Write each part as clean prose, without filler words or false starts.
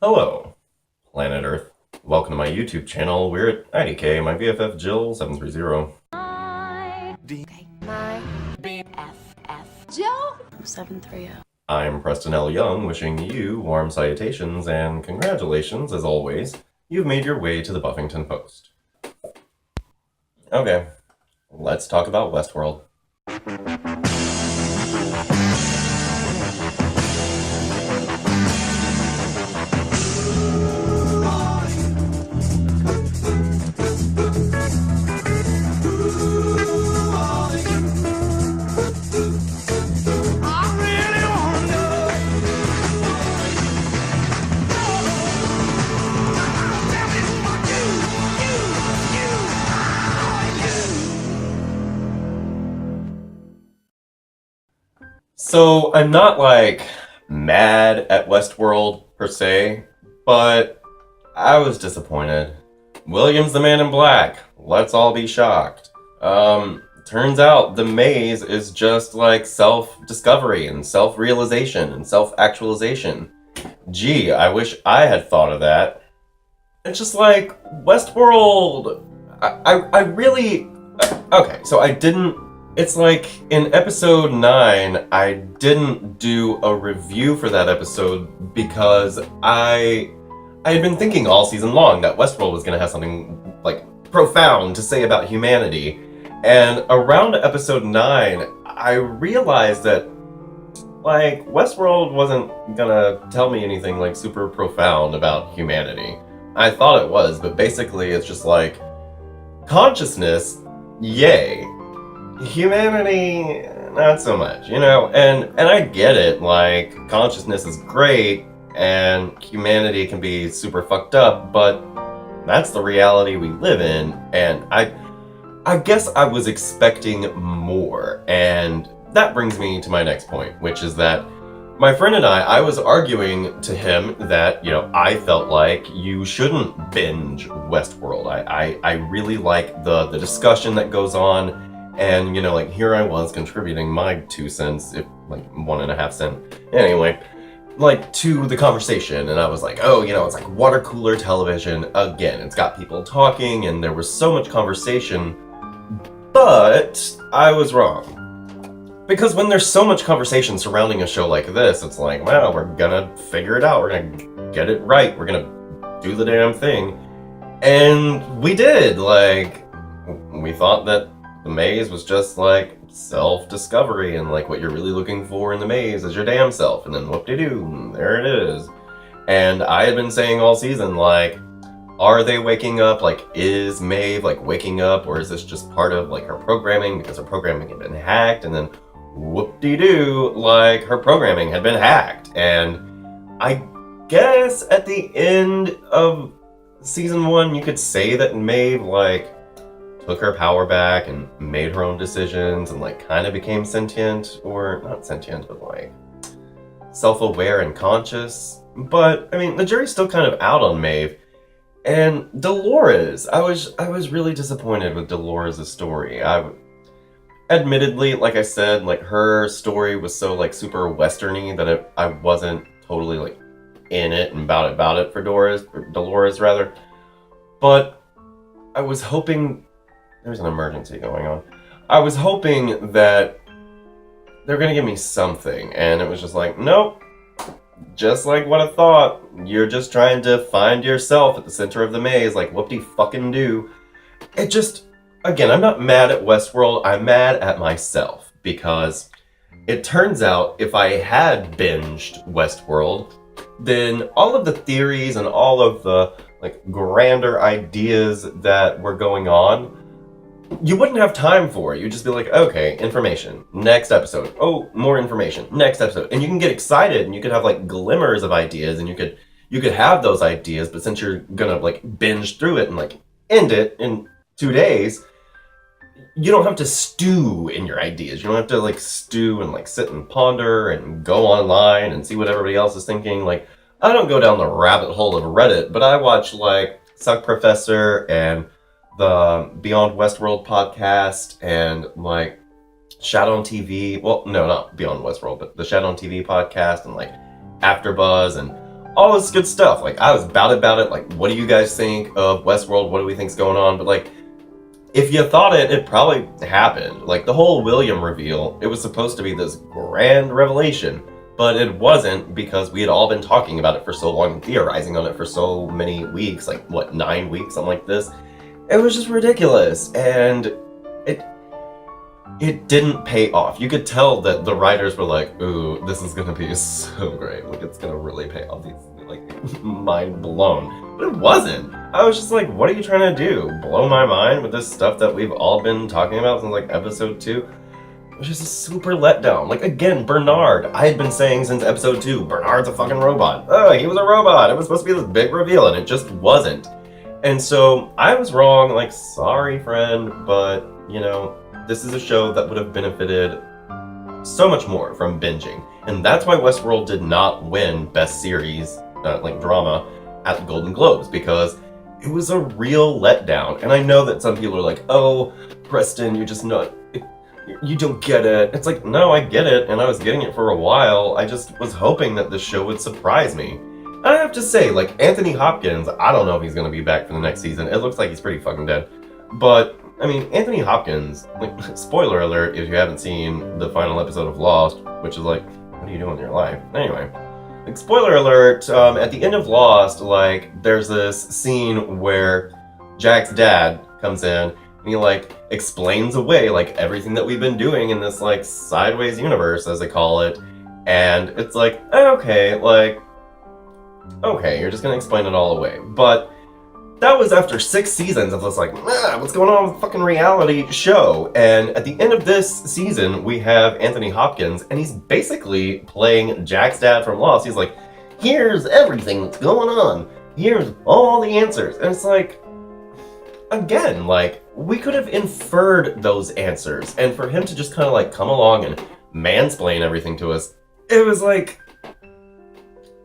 Hello, planet Earth. Welcome to my YouTube channel. We're at IDK, my BFF Jill 730. My BFF Jill 730. I'm Preston L. Young, wishing you warm salutations and congratulations, as always. You've made your way to the Buffington Post. Okay, let's talk about WestWorld. So, I'm not, mad at Westworld, per se, but I was disappointed. William's the man in black. Let's all be shocked. Turns out the maze is just self-discovery and self-realization and self-actualization. Gee, I wish I had thought of that. It's just Westworld. I really. Okay, so I didn't. It's in episode 9, I didn't do a review for that episode because I had been thinking all season long that Westworld was going to have something profound to say about humanity. And around episode 9, I realized that Westworld wasn't going to tell me anything super profound about humanity. I thought it was, but basically it's just consciousness, yay. Humanity, not so much, and I get it, consciousness is great, and humanity can be super fucked up, but that's the reality we live in, and I guess I was expecting more, and that brings me to my next point, which is that my friend and I was arguing to him that, I felt like you shouldn't binge Westworld. I really like the discussion that goes on. And, here I was contributing my 2 cents, if 1.5 cents, anyway, to the conversation. And I was oh, it's water cooler television. Again, it's got people talking and there was so much conversation, but I was wrong. Because when there's so much conversation surrounding a show like this, it's well, we're gonna figure it out. We're gonna get it right. We're gonna do the damn thing. And we did. We thought that the maze was just self-discovery and what you're really looking for in the maze is your damn self, and then whoop-de-doo, there it is. And I had been saying all season are they waking up? Is Maeve waking up, or is this just part of her programming because her programming had been hacked? And then whoop-de-doo, her programming had been hacked. And I guess at the end of season 1 you could say that Maeve took her power back and made her own decisions and kind of became sentient, or not sentient, but self-aware and conscious. But I mean, the jury's still kind of out on Maeve. And Dolores, I was really disappointed with Dolores' story. Admittedly, like I said, her story was so super westerny that I wasn't totally in it and about it for Dolores rather. But I was hoping. There's an emergency going on. I was hoping that they're gonna give me something, and it was just nope. Just like what I thought. You're just trying to find yourself at the center of the maze, whoop-de-fucking-do. It just, again, I'm not mad at Westworld, I'm mad at myself, because it turns out if I had binged Westworld, then all of the theories and all of the grander ideas that were going on, you wouldn't have time for it. You'd just be okay, information, next episode. Oh, more information, next episode. And you can get excited and you could have glimmers of ideas and you could have those ideas, but since you're gonna binge through it and end it in 2 days, you don't have to stew in your ideas. You don't have to stew and sit and ponder and go online and see what everybody else is thinking. I don't go down the rabbit hole of Reddit, but I watch Suck Professor and the Beyond Westworld podcast and Shadow on TV. Well, no, not Beyond Westworld, but the Shadow on TV podcast and AfterBuzz and all this good stuff. Like, I was about it. Like, what do you guys think of Westworld? What do we think's going on? But like, if you thought it probably happened. Like, the whole William reveal, it was supposed to be this grand revelation, but it wasn't, because we had all been talking about it for so long and theorizing on it for so many weeks, like, what, 9 weeks, something like this? It was just ridiculous, and it didn't pay off. You could tell that the writers were like, ooh, this is gonna be so great. Like, it's gonna really pay off. These, like, mind blown. But it wasn't. I was just like, what are you trying to do? Blow my mind with this stuff that we've all been talking about since, like, episode 2? It was just a super letdown. Like, again, Bernard. I had been saying since episode 2, Bernard's a fucking robot. Oh, he was a robot. It was supposed to be this big reveal, and it just wasn't. And so, I was wrong. Like, sorry, friend, but, you know, this is a show that would have benefited so much more from binging. And that's why Westworld did not win Best Series, like drama, at the Golden Globes, because it was a real letdown. And I know that some people are like, oh, Preston, you're just not, you don't get it. It's like, no, I get it, and I was getting it for a while. I just was hoping that the show would surprise me. And I have to say, like, Anthony Hopkins, I don't know if he's gonna be back for the next season. It looks like he's pretty fucking dead. But I mean, Anthony Hopkins, like, spoiler alert if you haven't seen the final episode of Lost, which is like, what are you doing with your life? Anyway, like, spoiler alert, at the end of Lost, like, there's this scene where Jack's dad comes in and he, like, explains away, like, everything that we've been doing in this, like, sideways universe, as they call it. And it's like, okay, like, okay, you're just gonna explain it all away. But that was after 6 seasons of this, like, what's going on with the fucking reality show? And at the end of this season, we have Anthony Hopkins, and he's basically playing Jack's dad from Lost. He's like, here's everything that's going on. Here's all the answers. And it's like, again, like, we could have inferred those answers. And for him to just kind of, like, come along and mansplain everything to us, it was like,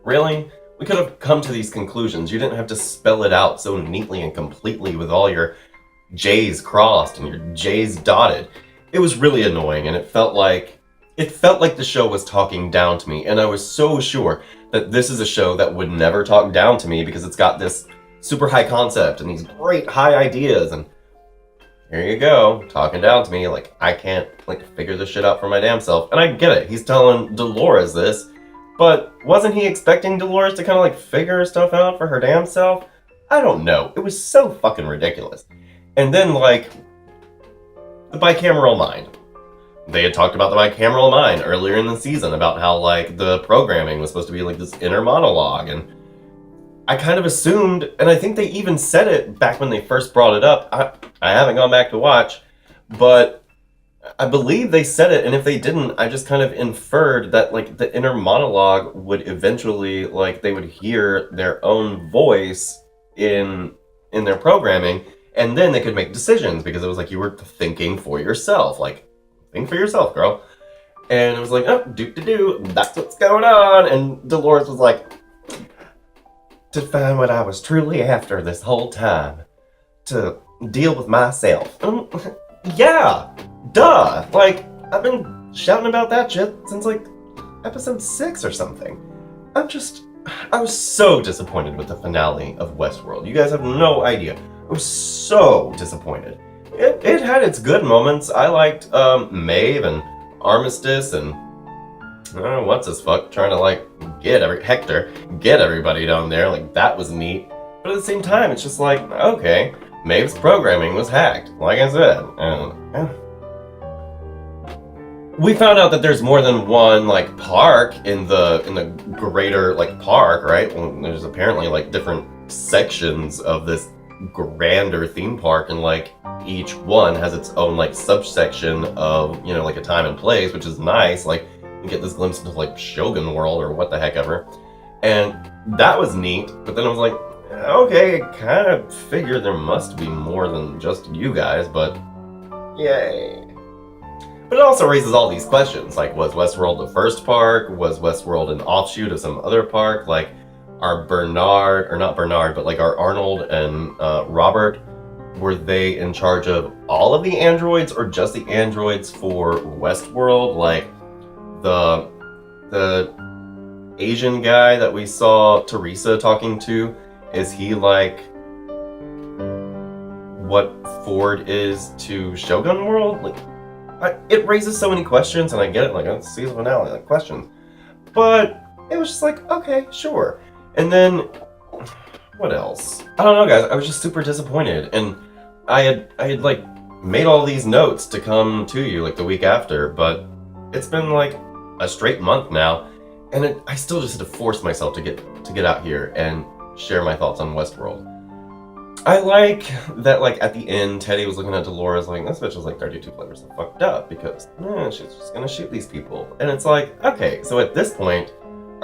really? We could have come to these conclusions. You didn't have to spell it out so neatly and completely with all your J's crossed and your J's dotted. It was really annoying, and it felt like the show was talking down to me, and I was so sure that this is a show that would never talk down to me because it's got this super high concept and these great high ideas, and here you go, talking down to me like I can't, like, figure this shit out for my damn self. And I get it, he's telling Dolores this, but wasn't he expecting Dolores to kind of, like, figure stuff out for her damn self? I don't know. It was so fucking ridiculous. And then, like, the Bicameral Mind. They had talked about the Bicameral Mind earlier in the season, about how, like, the programming was supposed to be, like, this inner monologue, and I kind of assumed, and I think they even said it back when they first brought it up. I haven't gone back to watch, but I believe they said it, and if they didn't, I just kind of inferred that, like, the inner monologue would eventually, like, they would hear their own voice in their programming, and then they could make decisions, because it was like you were thinking for yourself. Like, think for yourself, girl. And it was like, oh, that's what's going on. And Dolores was like, to find what I was truly after this whole time. To deal with myself. Yeah! Duh! Like, I've been shouting about that shit since, like, episode 6 or something. I was so disappointed with the finale of Westworld. You guys have no idea. I was so disappointed. It had its good moments. I liked, Maeve and Armistice and, I don't know, what's his fuck, trying to, like, get everybody down there. Like, that was neat. But at the same time, it's just like, okay, Maeve's programming was hacked, like I said. And we found out that there's more than one, like, park in the greater, like, park, right? Well, there's apparently, like, different sections of this grander theme park, and, like, each one has its own, like, subsection of, you know, like, a time and place, which is nice. Like, you get this glimpse into, like, Shogun World or what the heck ever. And that was neat, but then I was like, okay, I kind of figured there must be more than just you guys, but yay. But it also raises all these questions, like, was Westworld the first park? Was Westworld an offshoot of some other park? Like, are our Arnold and Robert, were they in charge of all of the androids or just the androids for Westworld? Like, the Asian guy that we saw Teresa talking to, is he like what Ford is to Shogun World? Like, it raises so many questions, and I get it, like, it's season finale, like, questions. But it was just like, okay, sure. And then, what else? I don't know, guys, I was just super disappointed, and I had like, made all these notes to come to you, like, the week after, but it's been, like, a straight month now, and I still just had to force myself to get out here and share my thoughts on WestWorld. I like that, like, at the end, Teddy was looking at Dolores like, this bitch is like 32 flavors of fucked up because, she's just gonna shoot these people. And it's like, okay, so at this point,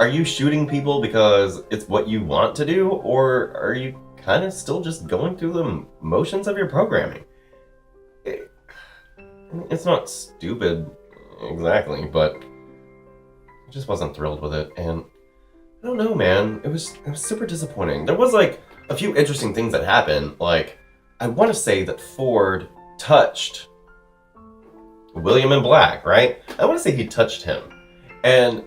are you shooting people because it's what you want to do, or are you kind of still just going through the motions of your programming? It's not stupid, exactly, but I just wasn't thrilled with it, and I don't know, man, it was super disappointing. There was, like, a few interesting things that happened. Like, I want to say that Ford touched William in Black, right? I want to say he touched him. And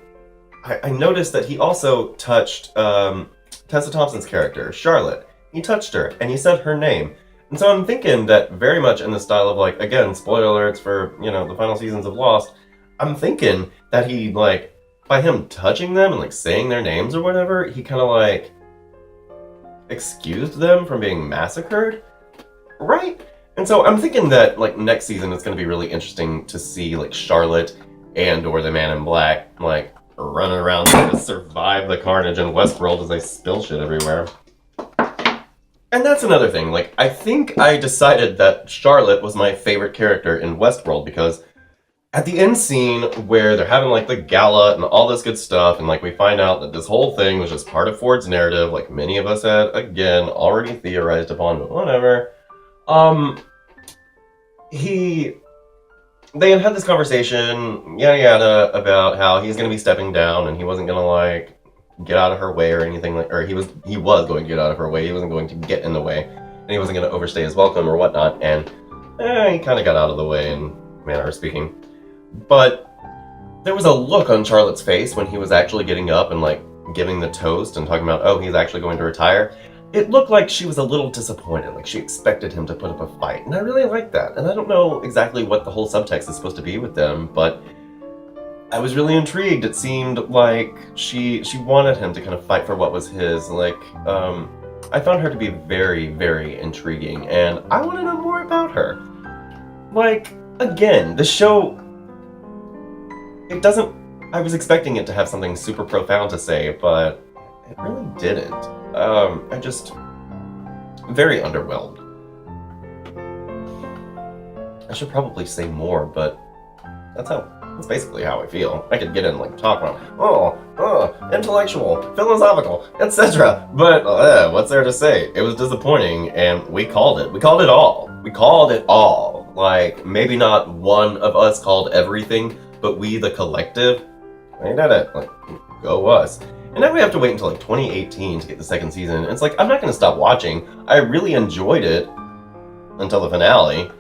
I noticed that he also touched Tessa Thompson's character, Charlotte. He touched her, and he said her name. And so I'm thinking that very much in the style of, like, again, spoiler alerts for, the final seasons of Lost, I'm thinking that he, like, by him touching them and, like, saying their names or whatever, he kind of, like, excused them from being massacred, right? And so I'm thinking that, like, next season it's going to be really interesting to see, like, Charlotte or the Man in Black, like, running around trying to survive the carnage in Westworld as they spill shit everywhere. And that's another thing, like, I think I decided that Charlotte was my favorite character in Westworld because at the end scene where they're having, like, the gala and all this good stuff, and, like, we find out that this whole thing was just part of Ford's narrative, like many of us had, again, already theorized upon, but whatever. They had this conversation, yada yada, about how he's gonna be stepping down, and he wasn't gonna, like, get out of her way or anything, like, or he was going to get out of her way, he wasn't going to get in the way, and he wasn't gonna overstay his welcome or whatnot, and he kind of got out of the way in manner of speaking. But there was a look on Charlotte's face when he was actually getting up and, like, giving the toast and talking about, oh, he's actually going to retire. It looked like she was a little disappointed, like she expected him to put up a fight, and I really like that. And I don't know exactly what the whole subtext is supposed to be with them, but I was really intrigued. It seemed like she wanted him to kind of fight for what was his. Like, I found her to be very, very intriguing, and I want to know more about her. Like, again, the show, it doesn't, I was expecting it to have something super profound to say, but it really didn't. I just, very underwhelmed. I should probably say more, but that's basically how I feel. I could get in, like, talk about, intellectual, philosophical, etc. But, what's there to say? It was disappointing, and we called it. We called it all. We called it all. Like, maybe not one of us called everything, but we, the collective, we did it. Like, go us. And now we have to wait until, like, 2018 to get the second season. It's like, I'm not going to stop watching. I really enjoyed it until the finale.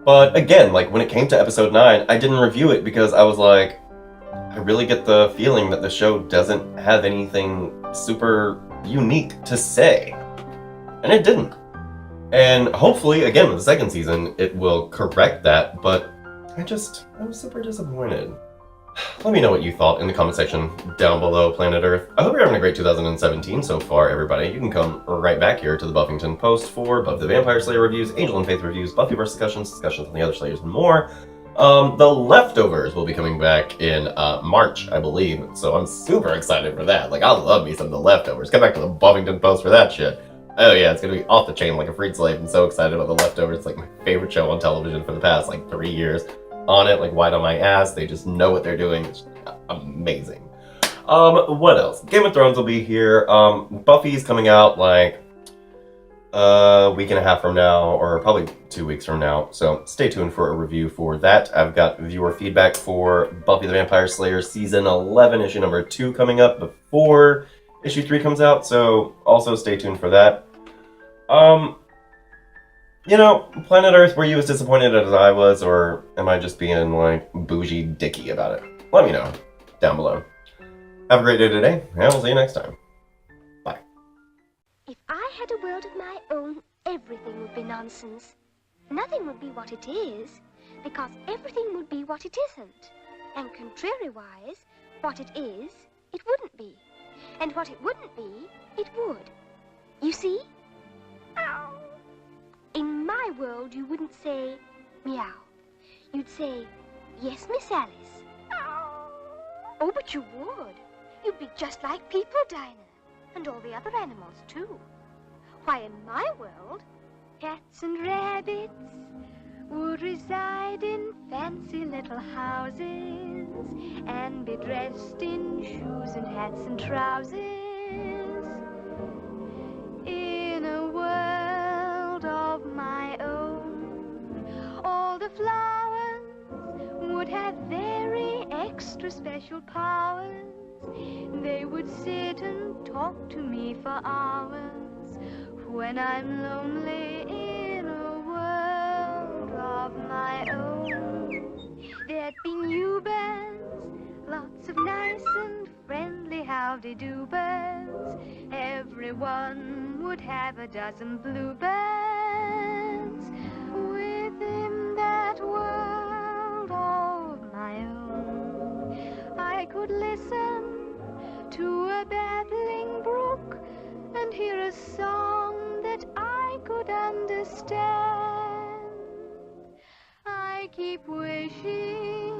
But again, like, when it came to episode 9, I didn't review it because I was like, I really get the feeling that the show doesn't have anything super unique to say. And it didn't. And hopefully, again, with the second season, it will correct that, but I was super disappointed. Let me know what you thought in the comment section down below, Planet Earth. I hope you're having a great 2017 so far, everybody. You can come right back here to the Buffington Post for Buffy the Vampire Slayer reviews, Angel and Faith reviews, Buffyverse discussions on the other Slayers, and more. The Leftovers will be coming back in March, I believe, so I'm super excited for that. Like, I love me some of The Leftovers. Come back to the Buffington Post for that shit. Oh yeah, it's gonna be off the chain like a freed slave. I'm so excited about The Leftovers. It's like my favorite show on television for the past, like, 3 years. On it, like, white on my ass. They just know what they're doing. It's amazing. What else? Game of Thrones will be here. Buffy's coming out, like, a week and a half from now, or probably 2 weeks from now. So stay tuned for a review for that. I've got viewer feedback for Buffy the Vampire Slayer Season 11, issue number 2 coming up before issue 3 comes out. So also stay tuned for that. Planet Earth, were you as disappointed as I was, or am I just being, like, bougie dicky about it? Let me know down below. Have a great day today, and we'll see you next time. Bye. If I had a world of my own, everything would be nonsense. Nothing would be what it is, because everything would be what it isn't. And contrary-wise, what it is, it wouldn't be. And what it wouldn't be, it would. You see? Ow. In my world, you wouldn't say, meow. You'd say, yes, Miss Alice. Ow. Oh, but you would. You'd be just like people, Dinah. And all the other animals, too. Why, in my world, cats and rabbits would reside in fancy little houses and be dressed in shoes and hats and trousers. In a world of my own, all the flowers would have very extra special powers. They would sit and talk to me for hours when I'm lonely in a world of my own. There'd be new birds, lots of nice and friendly howdy-do birds. Everyone would have a dozen bluebirds within that world of my own. I could listen to a babbling brook and hear a song that I could understand. I keep wishing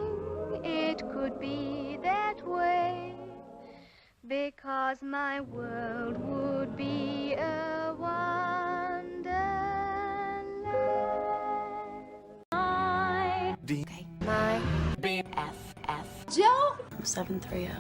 it could be that way, because my world would be a wonderland. My BFF Joe 730.